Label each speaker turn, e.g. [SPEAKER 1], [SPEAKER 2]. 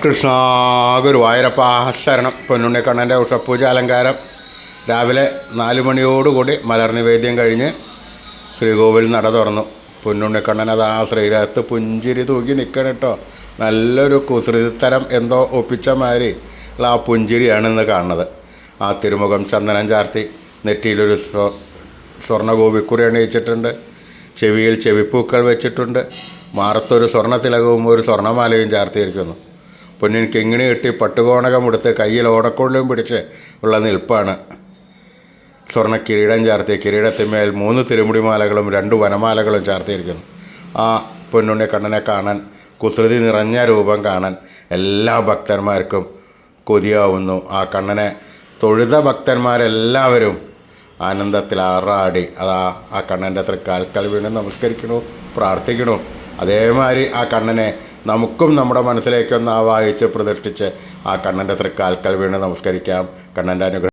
[SPEAKER 1] കൃഷ്ണ ഗുരുവായൂരപ്പ ശരണം. പൊന്നുണ്ണിക്കണ്ണൻ്റെ ഉഷപ്പൂജ അലങ്കാരം രാവിലെ 4 മണിയോടുകൂടി മലർനിവേദ്യം കഴിഞ്ഞ് ശ്രീകോവിൽ നട തുറന്നു. പൊന്നുണ്ണിക്കണ്ണൻ അത് ആ ശ്രീരകത്ത് പുഞ്ചിരി തൂക്കി നിൽക്കണം കേട്ടോ. നല്ലൊരു കുസൃതിത്തരം എന്തോ ഒപ്പിച്ച മാതിരി ഉള്ള ആ പുഞ്ചിരിയാണ് ഇന്ന് കാണുന്നത്. ആ തിരുമുഖം ചന്ദനം ചാർത്തി നെറ്റിയിലൊരു സ്വർണ്ണഗോപിക്കുറി അണിയിച്ചിട്ടുണ്ട്. ചെവിയിൽ ചെവിപ്പൂക്കൾ വെച്ചിട്ടുണ്ട്. മാറത്തൊരു സ്വർണ്ണ തിലകവും ഒരു സ്വർണ്ണമാലയും ചാർത്തിയിരിക്കുന്നു. പൊന്നിൻ കിങ്ങിണി കെട്ടി പട്ടുകോണകമെടുത്ത് കയ്യിൽ ഓടക്കൊള്ളിയും പിടിച്ച് ഉള്ള നിൽപ്പാണ്. സ്വർണ്ണ കിരീടം ചാർത്തി കിരീടത്തിന്മേൽ 3 തിരുമുടിമാലകളും 2 വനമാലകളും ചാർത്തിയിരിക്കുന്നു. ആ പൊന്നുണ്ണിക്കണ്ണനെ കാണാൻ, കുസൃതി നിറഞ്ഞ രൂപം കാണാൻ എല്ലാ ഭക്തന്മാർക്കും കൊതിയാവുന്നു. ആ കണ്ണനെ തൊഴുത ഭക്തന്മാരെല്ലാവരും ആനന്ദത്തിൽ ആറാടി ആ കണ്ണൻ്റെ തൃക്കാൽക്കൽ വീണ് നമസ്കരിക്കണു, പ്രാർത്ഥിക്കണു. അതേമാതിരി ആ കണ്ണനെ നമുക്കും നമ്മുടെ മനസ്സിലേക്കൊന്ന് ആവാഹിച്ച് പ്രതിഷ്ഠിച്ച് ആ കണ്ണൻ്റെ തൃക്കാൽക്കൽ വീണ് നമസ്കരിക്കാം. കണ്ണൻ്റെ അനുഗ്രഹം